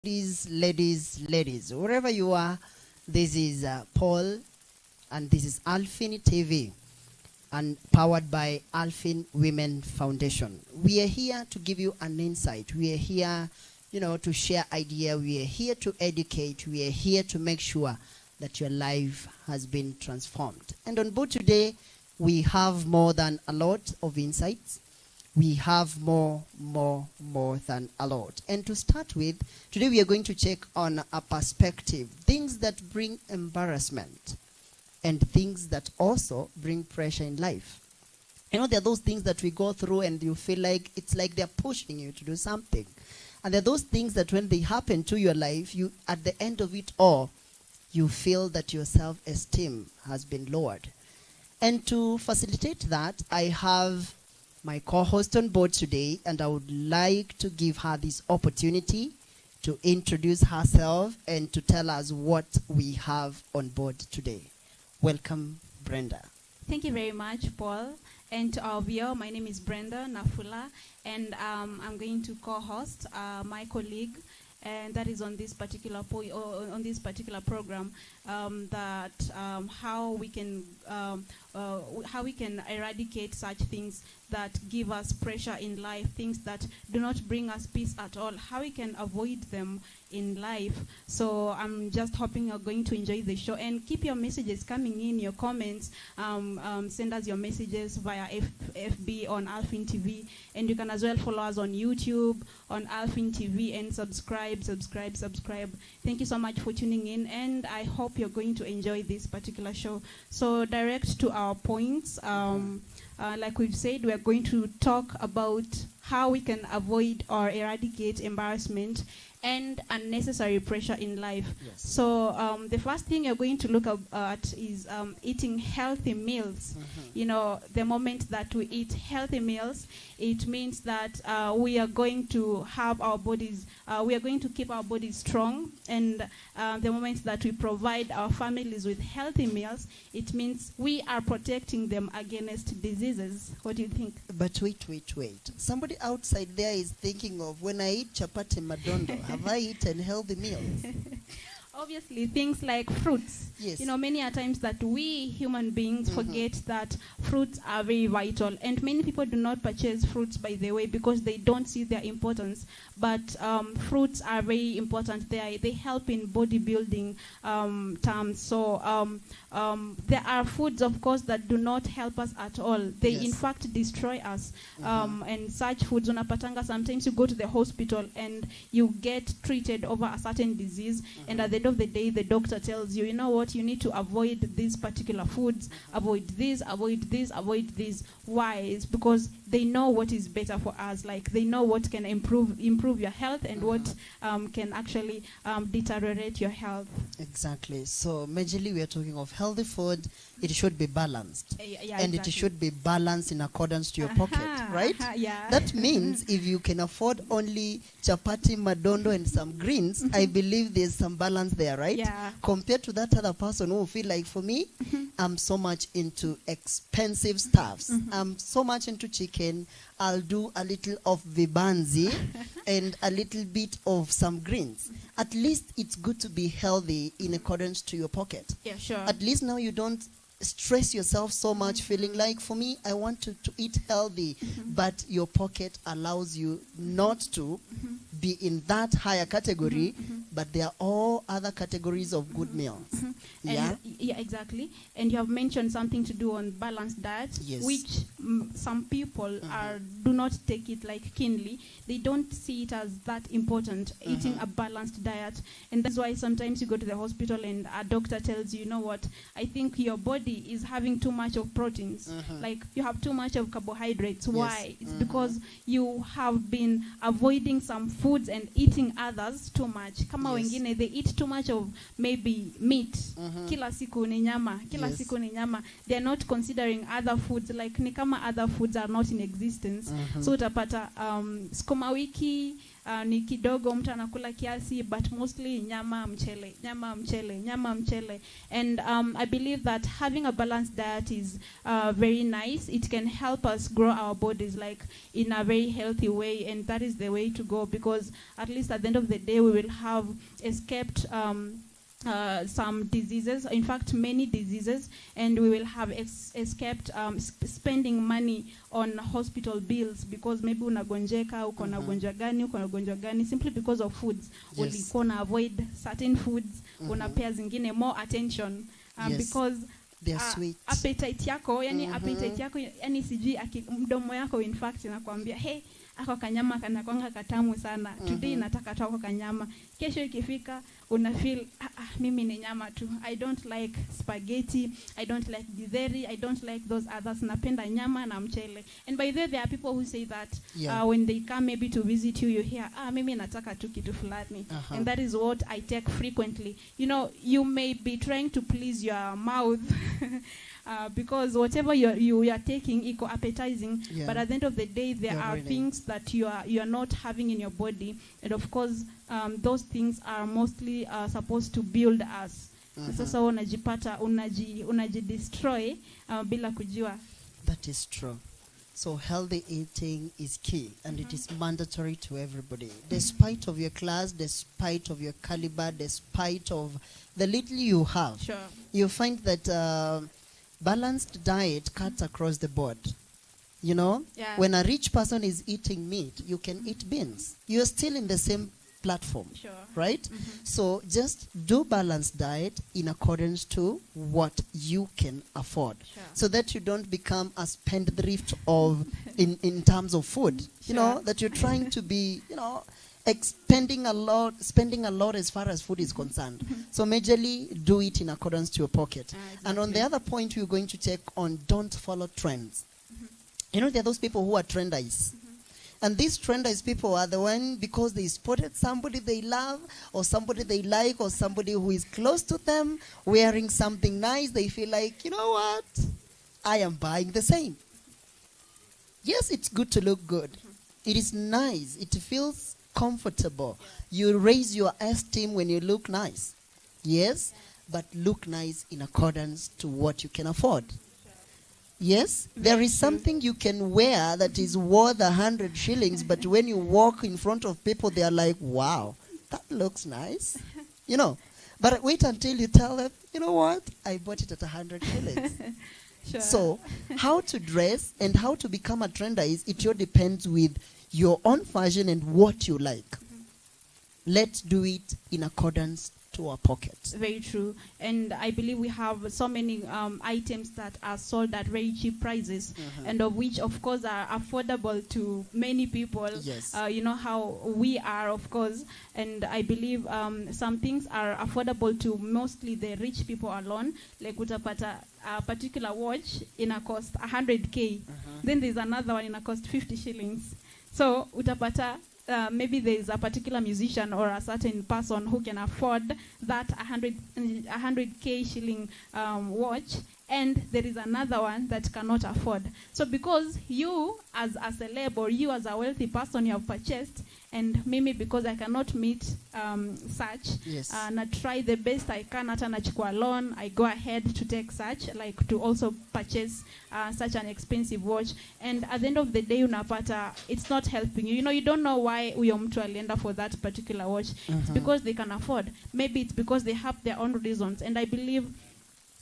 Ladies, wherever you are, this is Paul, and this is Alphinii TV, and powered by Alphin Women Foundation. We are here to give you an insight. We are here, to share idea. We are here to educate. We are here to make sure that your life has been transformed. And on board today, we have more than a lot of insights. We have more than a lot. And to start with, today we are going to check on a perspective, things that bring embarrassment and things that also bring pressure in life. There are those things that we go through and you feel like it's like they're pushing you to do something. And there are those things that when they happen to your life, you, at the end of it all, you feel that your self-esteem has been lowered. And to facilitate that, I have my co-host on board today, and I would like to give her this opportunity to introduce herself and to tell us what we have on board today. Welcome, Brenda. Thank you very much, Paul. And to our viewer, my name is Brenda Nafula, and I'm going to co-host my colleague, and that is on this particular program, how we can eradicate such things that give us pressure in life, things that do not bring us peace at all, how we can avoid them in life. So I'm just hoping you're going to enjoy the show, and keep your messages coming in, your comments. Send us your messages via FB on Alphinii TV, and you can as well follow us on YouTube on Alphinii TV and subscribe. Thank you so much for tuning in, and I hope you're going to enjoy this particular show. So direct to our points. Like we've said, we're going to talk about how we can avoid or eradicate embarrassment and unnecessary pressure in life. Yes. So the first thing you're going to look at is eating healthy meals. The moment that we eat healthy meals, it means that we are going to have our bodies, we are going to keep our bodies strong. And the moment that we provide our families with healthy meals, it means we are protecting them against diseases. What do you think? But wait. Somebody outside there is thinking of, when I eat chapati madondo, have I eaten healthy meals? Obviously, things like fruits. Yes. Many are times that we human beings forget that fruits are very vital. And many people do not purchase fruits, by the way, because they don't see their importance. But fruits are very important. They help in bodybuilding terms. So there are foods, of course, that do not help us at all. They, in fact, destroy us. And such foods, unapatanga, sometimes you go to the hospital and you get treated over a certain disease. And at the end of the day, the doctor tells you, you know what, you need to avoid these particular foods, avoid this. Why? It's because they know what is better for us. Like, they know what can improve your health and what can actually deteriorate your health. Exactly. So majorly we are talking of healthy food. It should be balanced. And exactly. It should be balanced in accordance to your pocket, right? That means if you can afford only chapati, madondo, and some greens, I believe there's some balance there, right? Yeah. Compared to that other person who feel like, for me, I'm so much into expensive stuffs. I'm so much into chicken. I'll do a little of vibanzi and a little bit of some greens. At least it's good to be healthy in accordance to your pocket. Yeah, sure. At least now you don't stress yourself so much, feeling like, for me, I want to eat healthy, but your pocket allows you not to be in that higher category, but there are all other categories of good meals. Yeah, exactly. And you have mentioned something to do on balanced diet, yes. Which some people do not take it like keenly. They don't see it as that important, eating a balanced diet. And that's why sometimes you go to the hospital and a doctor tells you, you know what, I think your body is having too much of proteins. Like, you have too much of carbohydrates. Yes. Why? It's because you have been avoiding some foods and eating others too much. Kama wengine, they eat too much of maybe meat. Kila siku ni nyama. Siku ni nyama. They are not considering other foods. Like, ni kama other foods are not in existence. So utapata skuma wiki, ni kidogo, mtu anakula kiasi, but mostly nyama, mchele, nyama, mchele, nyama, mchele. And I believe that having a balanced diet is very nice. It can help us grow our bodies like in a very healthy way, and that is the way to go, because at least at the end of the day we will have escaped some diseases, in fact many diseases, and we will have escaped spending money on hospital bills, because maybe unagonjeka, uko na ugonjwa gani, uko na ugonjwa gani, simply because of foods. Ulikuwa na avoid certain foods, unapea zingine more attention because they are sweet. Appetite yako, yani appetite yako, yani sijui mdomo yako in fact inakwambia hey, ako kanyama kanakwanga katamu sana, today nataka tu ako kanyama. Kesho ikifika una feel mimi ni nyama tu, I don't like spaghetti, I don't like githeri, I don't like those others, napenda nyama na mchele. And by the way, there are people who say that when they come maybe to visit you, you hear mimi nataka tu kitu fulani. And that is what I take frequently. You know, you may be trying to please your mouth because whatever you are taking equal appetizing, but at the end of the day there are things that you are not having in your body, and of course those things are mostly supposed to build us. Sasa unajipata unajidestroy bila kujua. That is true. So healthy eating is key, and it is mandatory to everybody, despite of your class, despite of your caliber, despite of the little you have. Sure. You find that balanced diet cuts across the board. You know, when a rich person is eating meat, you can eat beans. You're still in the same platform, right? So just do balanced diet in accordance to what you can afford, so that you don't become a spendthrift of in terms of food. You know, that you're trying to be, you know, spending a lot as far as food is concerned. So majorly do it in accordance to your pocket. And on the other point we're going to take on, don't follow trends. You know, there are those people who are trenders. And these trenders people are the one, because they spotted somebody they love or somebody they like or somebody who is close to them wearing something nice, they feel like, you know what, I am buying the same. Yes, it's good to look good. It is nice. It feels comfortable. You raise your esteem when you look nice. Yes, but look nice in accordance to what you can afford. Yes, there is something you can wear that is worth 100 shillings, but when you walk in front of people, they are like, wow, that looks nice. You know, but wait until you tell them, you know what, I bought it at 100 shillings. So how to dress and how to become a trender it all depends with your own fashion and what you like. Let's do it in accordance to our pockets. Very true. And I believe we have so many items that are sold at very cheap prices, and of which of course are affordable to many people. You know how we are, of course, and I believe some things are affordable to mostly the rich people alone. Like utapata a particular watch in a cost 100k, then there's another one in a cost 50 shillings. So utapata maybe there is a particular musician or a certain person who can afford that 100k shilling watch, and there is another one that cannot afford. So because you as a celeb or you as a wealthy person, you have purchased, and maybe because I cannot meet such, and I try the best I can, hata nachukua loan, I go ahead to take such, like to also purchase such an expensive watch. And at the end of the day, unapata, it's not helping you. You know, you don't know why uyo mtu alienda for that particular watch. It's because they can afford. Maybe it's because they have their own reasons. And I believe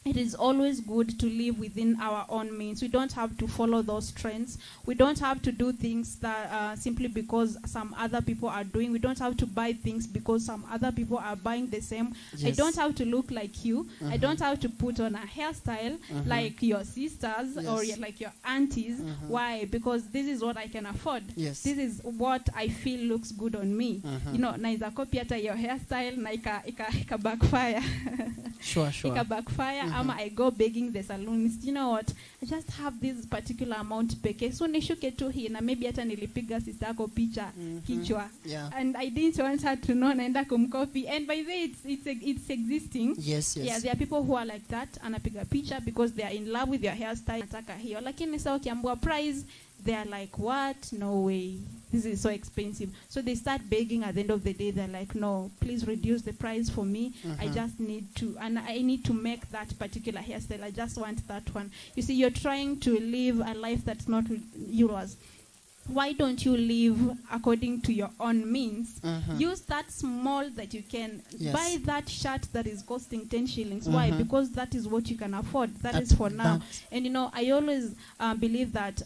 it is always good to live within our own means. We don't have to follow those trends. We don't have to do things that simply because some other people are doing. We don't have to buy things because some other people are buying the same. I don't have to look like you. I don't have to put on a hairstyle like your sisters or like your aunties. Why? Because this is what I can afford. This is what I feel looks good on me. You know, naiza copy hata your hairstyle na ika backfire. Sure. Ika backfire. I go begging the saloonist, you know what, I just have this particular amount peke, so nishuke tu hii na maybe hata nilipiga sister yako picha kichwa, and I didn't want her to know, naenda kumcopy, and by the way it's existing. Yeah, there are people who are like that, anapiga picha because they are in love with your hairstyle, nataka hiyo, lakini sasa ukiambiwa price, they are like, what, no way. this is so expensive. So they start begging at the end of the day. They're like, no, please reduce the price for me. I just need to, and I need to make that particular hairstyle. I just want that one. You see, you're trying to live a life that's not yours. Why don't you live according to your own means? Use that small that you can. Yes. Buy that shirt that is costing 10 shillings. Why? Because that is what you can afford. That is for now. And you know, I always believe that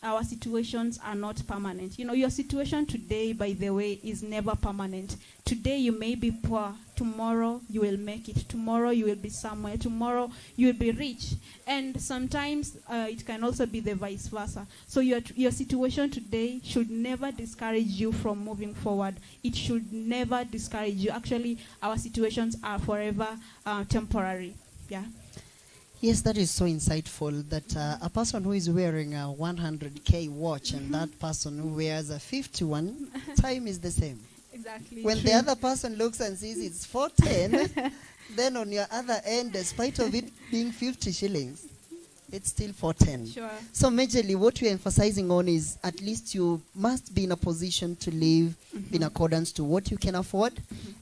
our situations are not permanent. You know, your situation today, by the way, is never permanent. Today you may be poor. Tomorrow you will make it. Tomorrow you will be somewhere. Tomorrow you will be rich. And sometimes it can also be the vice versa. So your situation today should never discourage you from moving forward. It should never discourage you. Actually, our situations are forever temporary. Yeah. Yes, that is so insightful that a person who is wearing a 100K watch and that person who wears a 51, time is the same. Exactly. When the other person looks and sees it's 410, then on your other end, despite of it being 50 shillings, it's still 410. Sure. So majorly what we're emphasizing on is at least you must be in a position to live in accordance to what you can afford.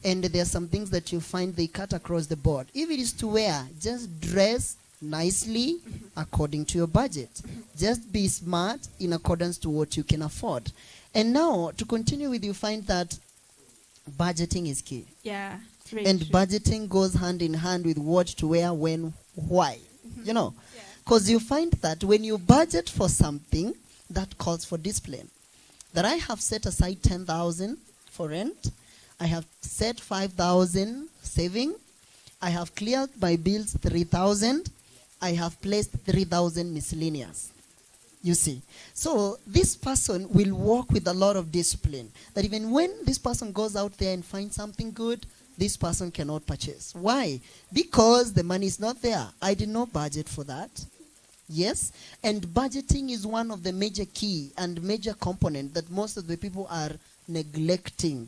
And there are some things that you find they cut across the board. If it is to wear, just dress nicely according to your budget. Just be smart in accordance to what you can afford. And now, to continue with, you find that budgeting is key. Yeah. And true. budgeting goes hand in hand with what to wear, when, why. You know, because you find that when you budget for something, that calls for discipline. That I have set aside 10,000 for rent. I have set 5,000 saving. I have cleared my bills 3,000. I have placed 3,000 miscellaneous. You see. So this person will walk with a lot of discipline. That even when this person goes out there and finds something good, this person cannot purchase. Why? Because the money is not there. I did not budget for that. Yes. And budgeting is one of the major key and major component that most of the people are neglecting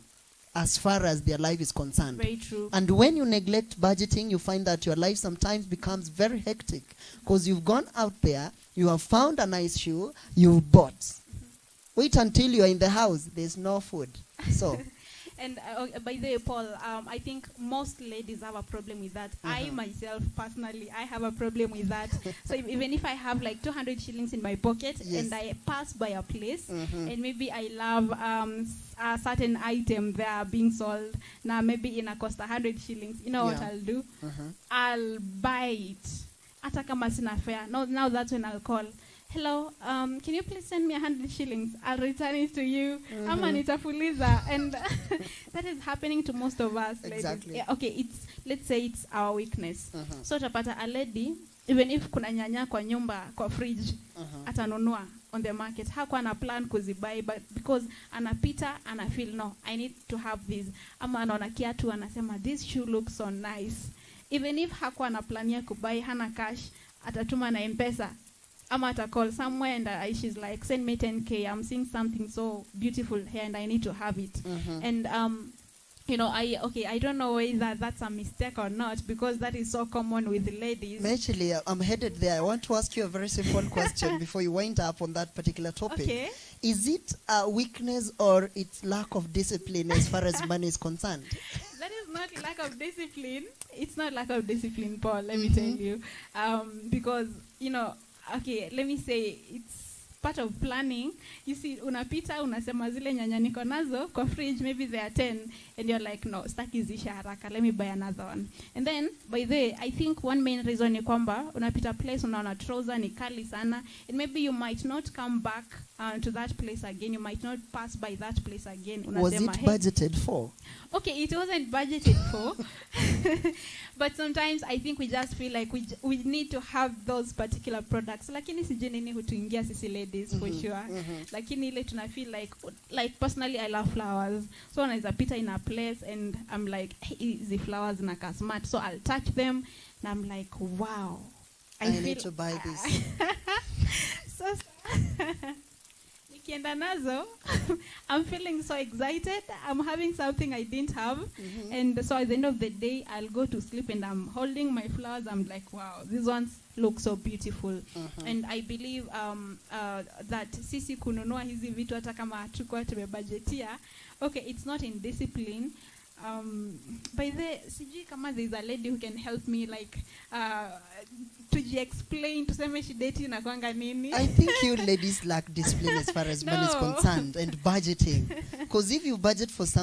as far as their life is concerned. Very true. And when you neglect budgeting, you find that your life sometimes becomes very hectic because you've gone out there, you have found a nice shoe, you've bought. Wait until you're in the house, there's no food. So. And by the way, Paul, I think most ladies have a problem with that. I myself, personally, I have a problem with that. So even if I have like 200 shillings in my pocket and I pass by a place and maybe I love a certain item there being sold, now maybe in a cost 100 shillings, you know what I'll do? I'll buy it. Ata kama sina fare. Now that's when I'll call. Hello, can you please send me 100 shillings? I'll return it to you. Ama nitafuliza. And that is happening to most of us. Exactly. Yeah, okay, let's say it's our weakness. So utapata a lady, even if kuna nyanya kwa nyumba, kwa fridge, atanunua on the market. Hakuwa na plan kuzibai, but because anapita, anafeel, no, I need to have this. Ama anaona kiatu, anasema, this shoe looks so nice. Even if hakuwa na plania kubai, hana cash, atatuma na M-Pesa. I'm at a call somewhere and she's like, send me 10K. I'm seeing something so beautiful here and I need to have it. And, you know, I don't know whether that's a mistake or not because that is so common with ladies. Actually, I'm headed there. I want to ask you a very simple question before you wind up on that particular topic. Okay. Is it a weakness or it's lack of discipline as far as money is concerned? That is not lack of discipline. It's not lack of discipline, Paul, let me tell you. Because, you know, okay, let me say it's part of planning. You see, unapita, unasema zile nyanya niko nazo kwa fridge, maybe there are 10, and you're like, no, staki zisha haraka, let me buy another one. And then, by the way, I think one main reason ni kwamba, unapita place, unaona trouser ni kali sana, and maybe you might not come back to that place again, you might not pass by that place again. Unasema, was it budgeted for? Okay, it wasn't budgeted for, but sometimes I think we just feel like we need to have those particular products. Lakini sijui nini hutuingia sisi ladies for sure. Lakini ile tuna feel like personally I love flowers. So unaweza pita in a place and I'm like, hey, the flowers naka smart. So I'll touch them and I'm like, wow. I need to buy this. So nikienda nazo, I'm feeling so excited. I'm having something I didn't have. And so at the end of the day, I'll go to sleep and I'm holding my flowers. I'm like, wow, these ones look so beautiful. And I believe that sisi kununua hizi vitu hata kama hatukuwa tumebudgetia. Okay, it's not in discipline. By the sijui kama there's a lady who can help me like explain tuseme shideti na kwanga nini. I think you ladies lack discipline as far as money is concerned and budgeting. Because if you budget for something